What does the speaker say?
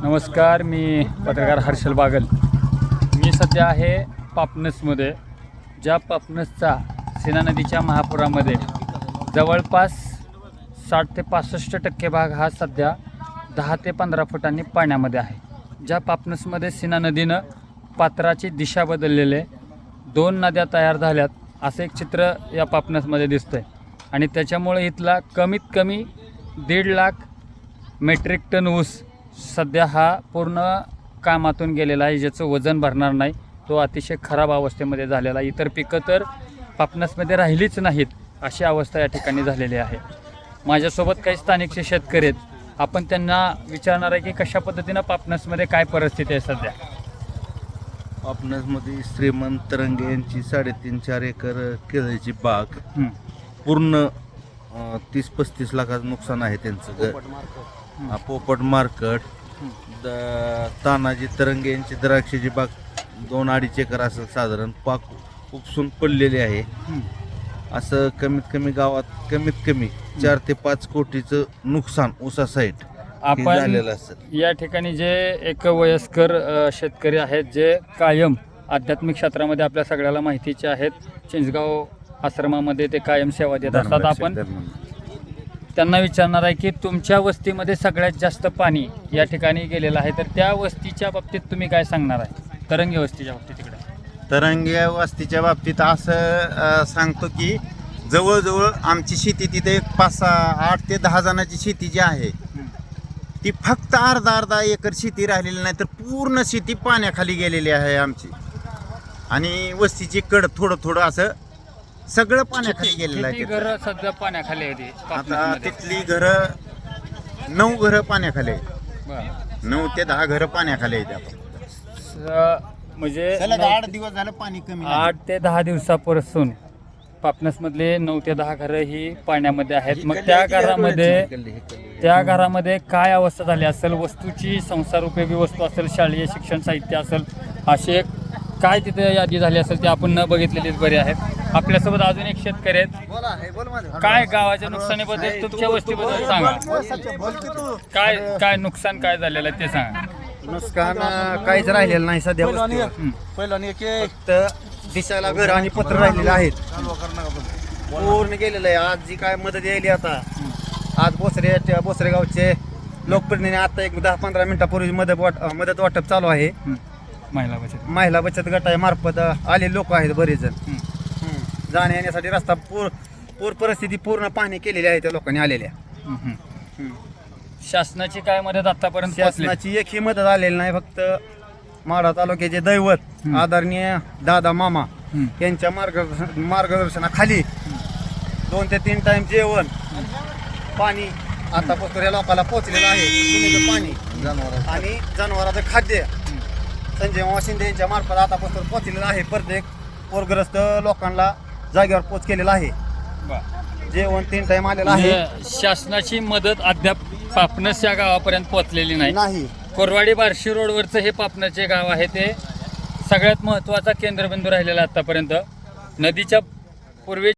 नमस्कार, मी पत्रकार हर्षल बागल. मी सध्या आहे पापनसमध्ये. ज्या पापनसचा सीना नदीच्या महापुरामध्ये जवळपास 60 ते 65% भाग हा सध्या 10 ते 15 फुटांनी पाण्यामध्ये आहे. ज्या पापनसमध्ये सीना नदीनं पात्राची दिशा बदललेले 2 नद्या तयार झाल्यात असं एक चित्र या पापनसमध्ये दिसतं आहे. आणि त्याच्यामुळे इथला कमीत कमी 1.5 लाख मेट्रिक टन ऊस सध्या हा पूर्ण कामातून गेलेला आहे, ज्याचं वजन भरणार नाही. तो अतिशय खराब अवस्थेमध्ये झालेला आहे. इतर पिकं तर पापनसमध्ये राहिलीच नाहीत अशी अवस्था या ठिकाणी झालेली आहे. माझ्यासोबत काही स्थानिकचे शेतकरी आहेत. आपण त्यांना विचारणार आहे की कशा पद्धतीनं पापनसमध्ये काय परिस्थिती आहे सध्या. पापनसमध्ये श्रीमंत तरंगे यांची 3.5-4 एकर केळीची बाग पूर्ण 30-35 लाखाचं नुकसान आहे त्यांचं. पोपट मार्केट, तानाजी तरंगे यांची द्राक्षाची बाग 2-2.5 एकर असं साधारण पाक उपसून पडलेले आहे. असं कमीत कमी गावात कमीत कमी 4 ते 5 कोटीचं नुकसान ऊसासाईट आपण झालेलं असेल. या ठिकाणी जे एक वयस्कर शेतकरी आहेत जे कायम आध्यात्मिक क्षेत्रामध्ये आपल्या सगळ्याला माहितीचे आहेत. चिंचगाव आश्रमामध्ये ते कायम सेवा देत असतात. आपण त्यांना विचारणार आहे की तुमच्या वस्तीमध्ये सगळ्यात जास्त पाणी या ठिकाणी गेलेलं आहे, तर त्या वस्तीच्या बाबतीत तुम्ही काय सांगणार आहे? तरंगी वस्तीच्या बाबतीत तिकडे तरंगी वस्तीच्या बाबतीत असं सांगतो की जवळजवळ आमची शेती तिथे 8 ते 10 जणांची शेती जी आहे ती फक्त अर्धा एकर शेती राहिलेली नाही, तर पूर्ण शेती पाण्याखाली गेलेली आहे आमची. आणि वस्तीची कड थोडं असं सगळं पाण्याखाली गेलेलं आहे. घरं सध्या पाण्याखाली आहे आता तिथली घरं 9 घरं पाण्याखाली आहेत. 9 ते 10 घरं पाण्याखाली आहेत. म्हणजे 8 दिवस झालं पाणी कमी. 8 ते 10 दिवसापासून पापनसमधले 9 ते 10 घरं ही पाण्यामध्ये आहेत. मग त्या घरामध्ये काय अवस्था झाली असेल? वस्तूची संसार उपयोगी वस्तू असेल, शालेय शिक्षण साहित्य असेल, असे काय तिथे यादी झाली असेल ते आपण न बघितलेलीच बरे आहेत. आपल्यासोबत अजून एक शेतकरी आहेत. काय गावाच्या नुकसानीबद्दल तुमच्या वस्तीबद्दल सांगा. काय नुकसान काय झालेलं आहे ते सांगा. नुकसान काहीच राहिलेलं नाही सध्या. फक्त दिसायला घर आणि पत्र राहिलेले आहेत. पूर्ण गेलेलं आहे. आज जी काय मदत यायली आता, आज बोसरे गावचे लोकप्रतिनिधी आता एक 10-15 मिनिटापूर्वी मदत वाटप चालू आहे. महिला बचत गटामार्फत आले लोक आहेत बरेच जण. जाण्या येण्यासाठी रस्ता पूर परिस्थिती पूर्ण पाहणी केलेली आहे त्या लोकांनी आलेल्या. शासनाची काय मदत आतापर्यंत? शासनाची एकही मदत आलेली नाही. फक्त माढा तालुक्याचे दैवत आदरणीय दादा मामा यांच्या मार्गदर्शनाखाली 2 ते 3 टाइम जेवण, पाणी आतापासून या लोकांना पोहोचलेलं आहे. पिण्याचं पाणी आणि जनावरांचं खाद्य संजय मामा शिंदे यांच्या मार्फत आतापासून पोहोचलेलं आहे. प्रत्येक पूरग्रस्त लोकांना जागेवर पोच केलेला आहे. जेवण 3 टाइम आलेलं आहे. शासनाची मदत अद्याप पापनस या गावापर्यंत पोहोचलेली नाही. कोरवाडी बार्शी रोडवरचं हे पापनसचे गाव आहे. ते सगळ्यात महत्त्वाचा केंद्रबिंदू राहिलेला आतापर्यंत. नदीच्या पूर्वे